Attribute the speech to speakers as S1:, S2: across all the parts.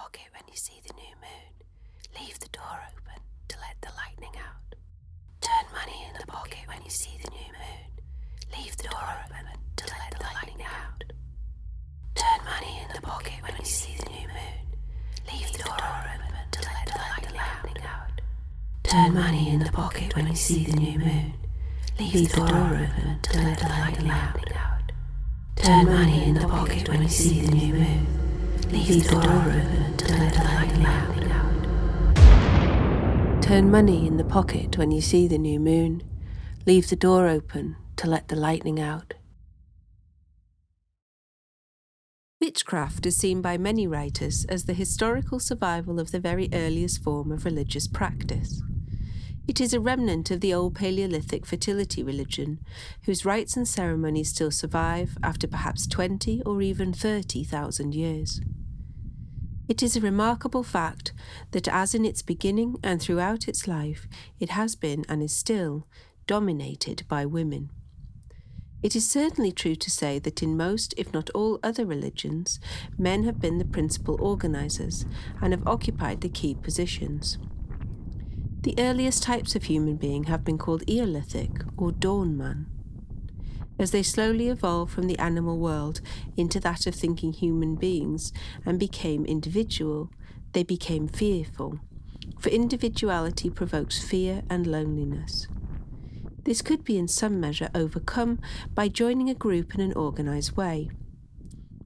S1: pocket when you see the new moon. Leave the door open to let the lightning out. Turn money in the pocket when you see the new moon. Leave the door open to let the lightning out. Turn money in the pocket when you see the new moon. Leave the door open to let the lightning out. Turn money in the pocket when you see the new moon. Leave the door open to let the lightning out. Turn money in the pocket when you see the new moon. Leave the door open to let the lightning out. Turn money in the pocket when you see the new moon. Leave the door open to let the lightning out. Witchcraft is seen by many writers as the historical survival of the very earliest form of religious practice. It is a remnant of the old Paleolithic fertility religion, whose rites and ceremonies still survive after perhaps 20 or even 30,000 years. It is a remarkable fact that as in its beginning and throughout its life, it has been and is still dominated by women. It is certainly true to say that in most, if not all, other religions, men have been the principal organisers and have occupied the key positions. The earliest types of human being have been called Eolithic or Dawn Man. As they slowly evolved from the animal world into that of thinking human beings and became individual, they became fearful, for individuality provokes fear and loneliness. This could be in some measure overcome by joining a group in an organised way.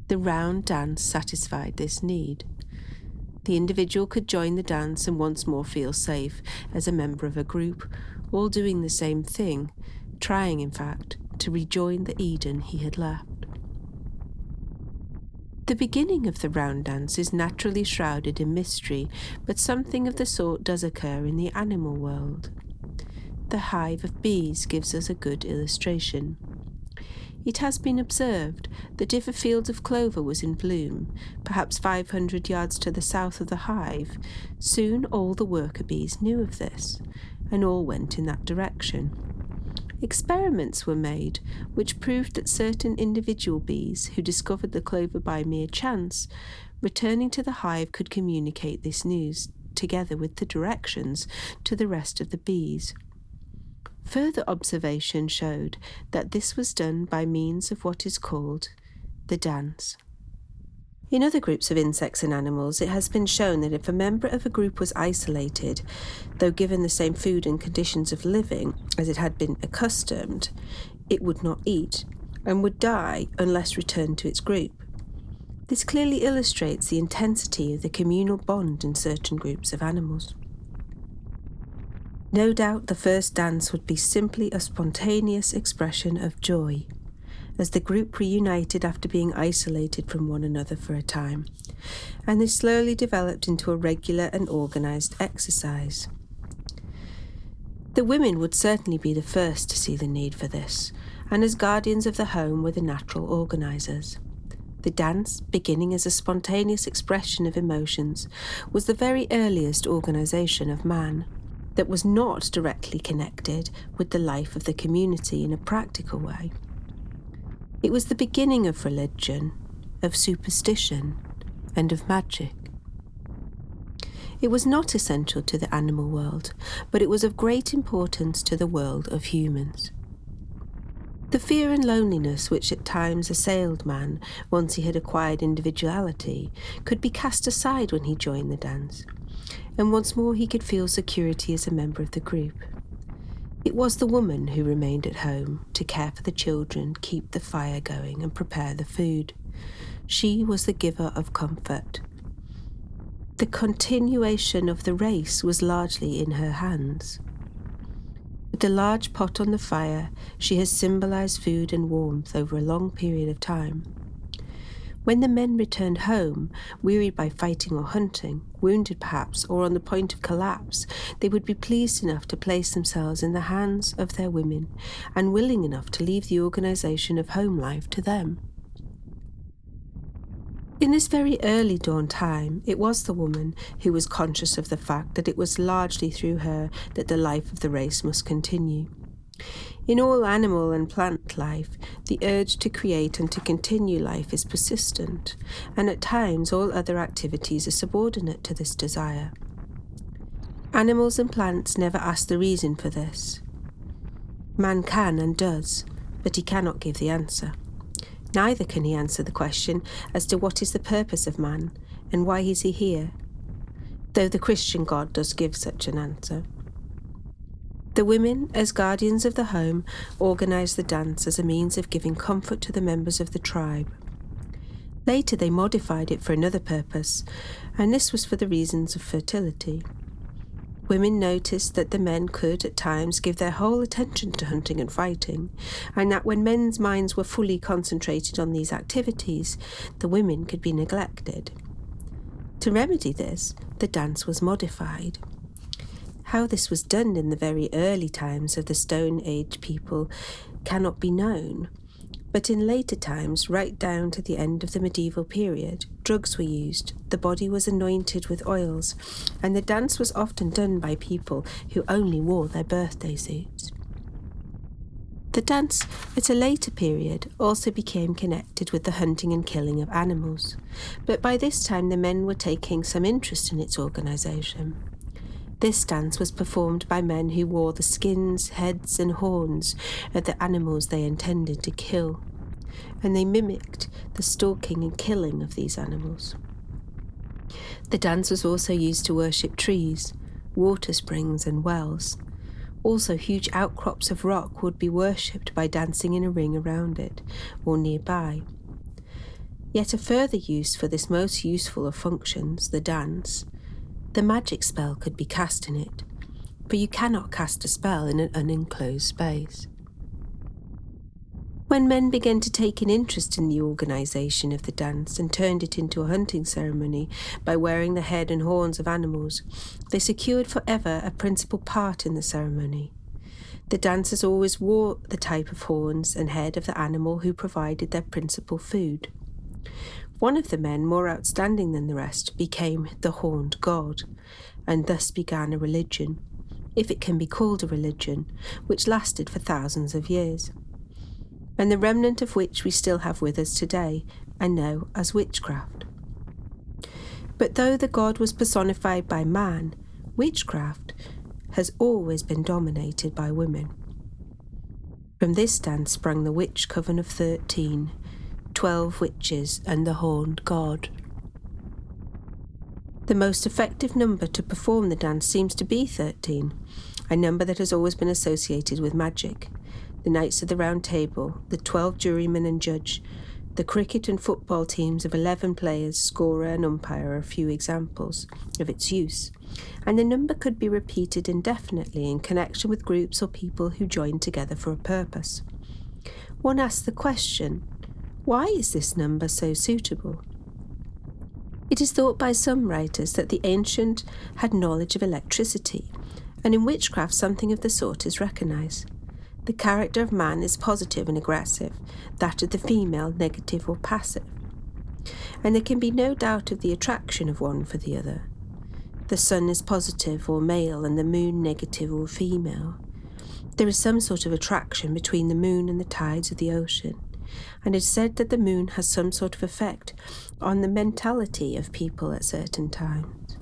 S1: The round dance satisfied this need. The individual could join the dance and once more feel safe as a member of a group, all doing the same thing, trying, in fact, to rejoin the Eden he had left. The beginning of the round dance is naturally shrouded in mystery, but something of the sort does occur in the animal world. The hive of bees gives us a good illustration. It has been observed that if a field of clover was in bloom, perhaps 500 yards to the south of the hive, soon all the worker bees knew of this, and all went in that direction. Experiments were made which proved that certain individual bees who discovered the clover by mere chance, returning to the hive, could communicate this news, together with the directions, to the rest of the bees. Further observation showed that this was done by means of what is called the dance. In other groups of insects and animals, it has been shown that if a member of a group was isolated, though given the same food and conditions of living as it had been accustomed, it would not eat and would die unless returned to its group. This clearly illustrates the intensity of the communal bond in certain groups of animals. No doubt the first dance would be simply a spontaneous expression of joy, as the group reunited after being isolated from one another for a time, and this slowly developed into a regular and organised exercise. The women would certainly be the first to see the need for this, and as guardians of the home were the natural organisers. The dance, beginning as a spontaneous expression of emotions, was the very earliest organisation of man, that was not directly connected with the life of the community in a practical way. It was the beginning of religion, of superstition, and of magic. It was not essential to the animal world, but it was of great importance to the world of humans. The fear and loneliness which at times assailed man once he had acquired individuality could be cast aside when he joined the dance, and once more he could feel security as a member of the group. It was the woman who remained at home to care for the children, keep the fire going, and prepare the food. She was the giver of comfort. The continuation of the race was largely in her hands. With the large pot on the fire, she has symbolised food and warmth over a long period of time. When the men returned home, wearied by fighting or hunting, wounded perhaps, or on the point of collapse, they would be pleased enough to place themselves in the hands of their women, and willing enough to leave the organisation of home life to them. In this very early dawn time, it was the woman who was conscious of the fact that it was largely through her that the life of the race must continue. In all animal and plant life, the urge to create and to continue life is persistent, and at times all other activities are subordinate to this desire. Animals and plants never ask the reason for this. Man can and does, but he cannot give the answer. Neither can he answer the question as to what is the purpose of man and why is he here, though the Christian God does give such an answer. The women, as guardians of the home, organised the dance as a means of giving comfort to the members of the tribe. Later they modified it for another purpose, and this was for the reasons of fertility. Women noticed that the men could, at times, give their whole attention to hunting and fighting, and that when men's minds were fully concentrated on these activities, the women could be neglected. To remedy this, the dance was modified. How this was done in the very early times of the Stone Age people cannot be known, but in later times, right down to the end of the medieval period, drugs were used, the body was anointed with oils, and the dance was often done by people who only wore their birthday suits. The dance, at a later period, also became connected with the hunting and killing of animals, but by this time the men were taking some interest in its organisation. This dance was performed by men who wore the skins, heads and horns of the animals they intended to kill, and they mimicked the stalking and killing of these animals. The dance was also used to worship trees, water springs and wells. Also, huge outcrops of rock would be worshipped by dancing in a ring around it, or nearby. Yet a further use for this most useful of functions, the dance, the magic spell could be cast in it, but you cannot cast a spell in an unenclosed space. When men began to take an interest in the organisation of the dance and turned it into a hunting ceremony by wearing the head and horns of animals, they secured forever a principal part in the ceremony. The dancers always wore the type of horns and head of the animal who provided their principal food. One of the men, more outstanding than the rest, became the horned god, and thus began a religion, if it can be called a religion, which lasted for thousands of years, and the remnant of which we still have with us today and know as witchcraft. But though the god was personified by man, witchcraft has always been dominated by women. From this dance sprang the witch coven of 13, 12 witches and the horned god. The most effective number to perform the dance seems to be 13, a number that has always been associated with magic. The Knights of the Round Table, the 12 jurymen and judge, the cricket and football teams of 11 players, scorer and umpire are a few examples of its use, and the number could be repeated indefinitely in connection with groups or people who join together for a purpose. One asks the question, why is this number so suitable? It is thought by some writers that the ancient had knowledge of electricity, and in witchcraft something of the sort is recognised. The character of man is positive and aggressive, that of the female negative or passive, and there can be no doubt of the attraction of one for the other. The sun is positive or male and the moon negative or female. There is some sort of attraction between the moon and the tides of the ocean, and it is said that the moon has some sort of effect on the mentality of people at certain times.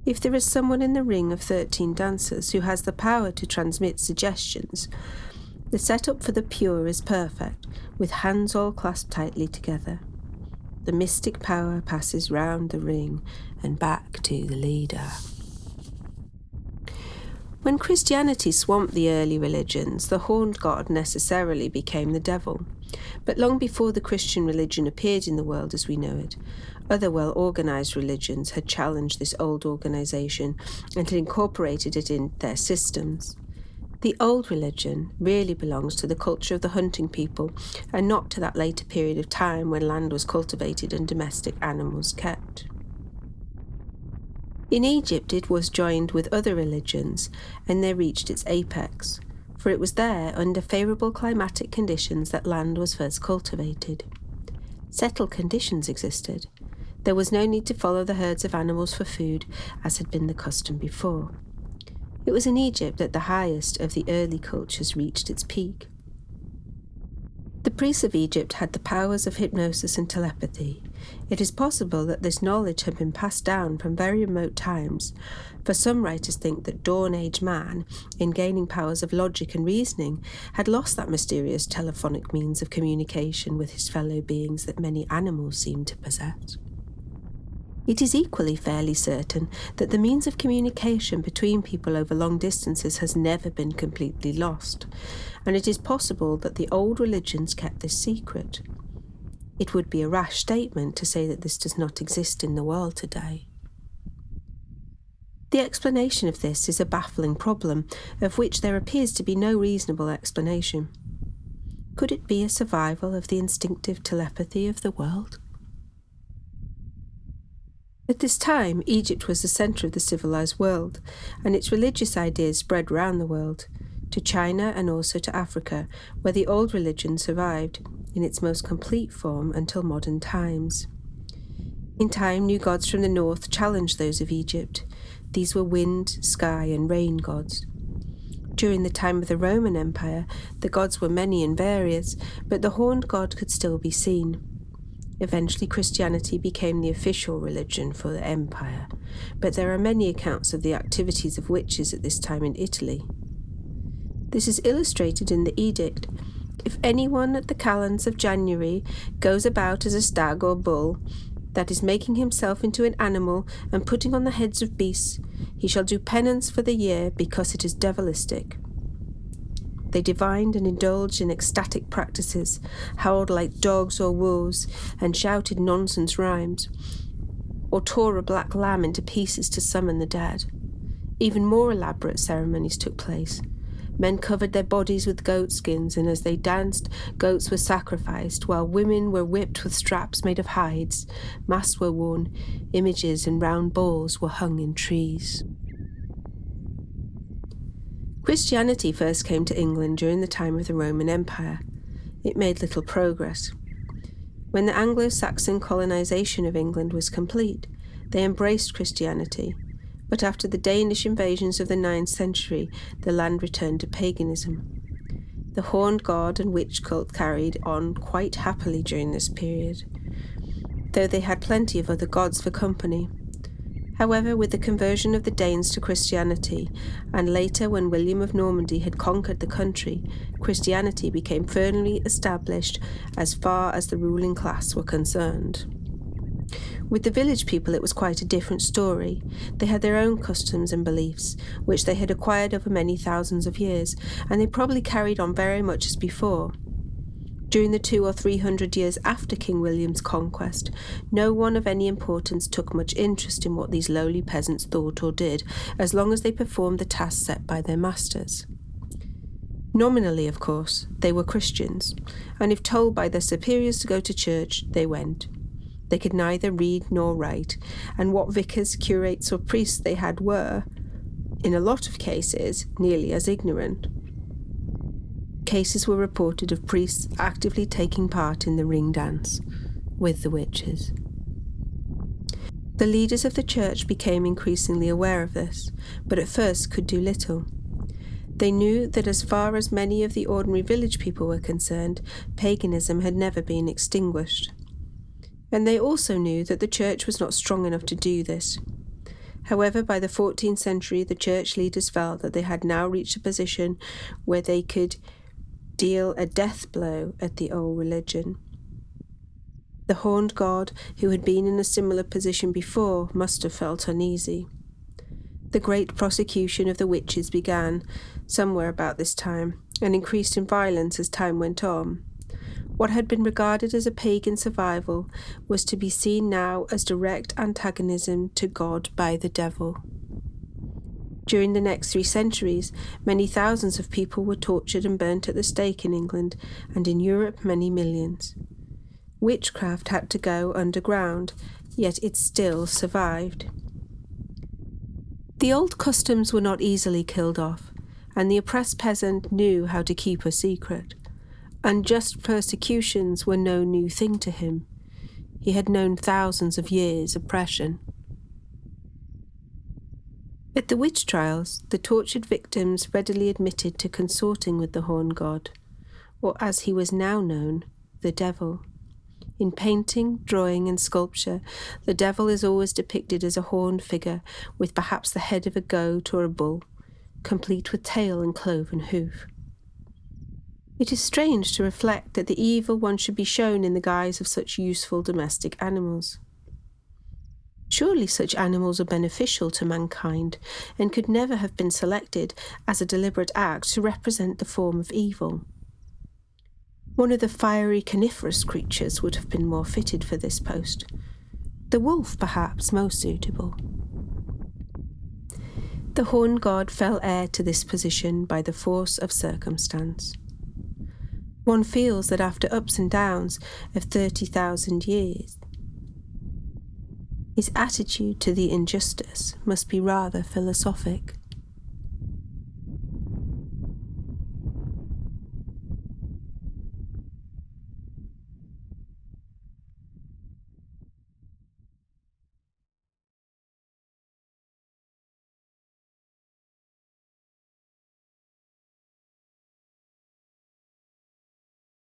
S1: If there is someone in the ring of 13 dancers who has the power to transmit suggestions, the setup for the pure is perfect, with hands all clasped tightly together. The mystic power passes round the ring and back to the leader. When Christianity swamped the early religions, the horned god necessarily became the devil. But long before the Christian religion appeared in the world as we know it, other well-organised religions had challenged this old organisation and had incorporated it in their systems. The old religion really belongs to the culture of the hunting people and not to that later period of time when land was cultivated and domestic animals kept. In Egypt it was joined with other religions and they reached its apex, for it was there under favourable climatic conditions that land was first cultivated. Settled conditions existed. There was no need to follow the herds of animals for food as had been the custom before. It was in Egypt that the highest of the early cultures reached its peak. The priests of Egypt had the powers of hypnosis and telepathy. It is possible that this knowledge had been passed down from very remote times, for some writers think that Dawn Age man, in gaining powers of logic and reasoning, had lost that mysterious telephonic means of communication with his fellow beings that many animals seem to possess. It is equally fairly certain that the means of communication between people over long distances has never been completely lost, and it is possible that the old religions kept this secret. It would be a rash statement to say that this does not exist in the world today. The explanation of this is a baffling problem, of which there appears to be no reasonable explanation. Could it be a survival of the instinctive telepathy of the world? At this time, Egypt was the centre of the civilized world, and its religious ideas spread round the world, to China and also to Africa, where the old religion survived in its most complete form until modern times. In time, new gods from the north challenged those of Egypt. These were wind, sky, and rain gods. During the time of the Roman Empire, the gods were many and various, but the horned god could still be seen. Eventually, Christianity became the official religion for the empire, but there are many accounts of the activities of witches at this time in Italy. This is illustrated in the edict. If anyone at the calends of January goes about as a stag or bull, that is making himself into an animal and putting on the heads of beasts, he shall do penance for the year because it is devilistic. They divined and indulged in ecstatic practices, howled like dogs or wolves, and shouted nonsense rhymes, or tore a black lamb into pieces to summon the dead. Even more elaborate ceremonies took place. Men covered their bodies with goat skins, and as they danced, goats were sacrificed, while women were whipped with straps made of hides, masks were worn, images and round balls were hung in trees. Christianity first came to England during the time of the Roman Empire. It made little progress. When the Anglo-Saxon colonisation of England was complete, they embraced Christianity, but after the Danish invasions of the 9th century, the land returned to paganism. The horned god and witch cult carried on quite happily during this period, though they had plenty of other gods for company. However, with the conversion of the Danes to Christianity, and later when William of Normandy had conquered the country, Christianity became firmly established as far as the ruling class were concerned. With the village people it was quite a different story. They had their own customs and beliefs, which they had acquired over many thousands of years, and they probably carried on very much as before. During the 200 or 300 years after King William's conquest, no one of any importance took much interest in what these lowly peasants thought or did, as long as they performed the tasks set by their masters. Nominally, of course, they were Christians, and if told by their superiors to go to church, they went. They could neither read nor write, and what vicars, curates, or priests they had were, in a lot of cases, nearly as ignorant. Cases were reported of priests actively taking part in the ring dance with the witches. The leaders of the church became increasingly aware of this, but at first could do little. They knew that as far as many of the ordinary village people were concerned, paganism had never been extinguished. And they also knew that the church was not strong enough to do this. However, by the 14th century, the church leaders felt that they had now reached a position where they could deal a death blow at the old religion. The horned god, who had been in a similar position before, must have felt uneasy. The great prosecution of the witches began somewhere about this time, and increased in violence as time went on. What had been regarded as a pagan survival was to be seen now as direct antagonism to God by the devil. During the next 3 centuries, many thousands of people were tortured and burnt at the stake in England, and in Europe many millions. Witchcraft had to go underground, yet it still survived. The old customs were not easily killed off, and the oppressed peasant knew how to keep a secret. Unjust persecutions were no new thing to him. He had known thousands of years' oppression. At the witch trials, the tortured victims readily admitted to consorting with the horn god, or as he was now known, the devil. In painting, drawing, and sculpture, the devil is always depicted as a horned figure with perhaps the head of a goat or a bull, complete with tail and cloven hoof. It is strange to reflect that the evil one should be shown in the guise of such useful domestic animals. Surely such animals are beneficial to mankind and could never have been selected as a deliberate act to represent the form of evil. One of the fiery coniferous creatures would have been more fitted for this post. The wolf, perhaps, most suitable. The horn god fell heir to this position by the force of circumstance. One feels that after ups and downs of 30,000 years, his attitude to the injustice must be rather philosophic.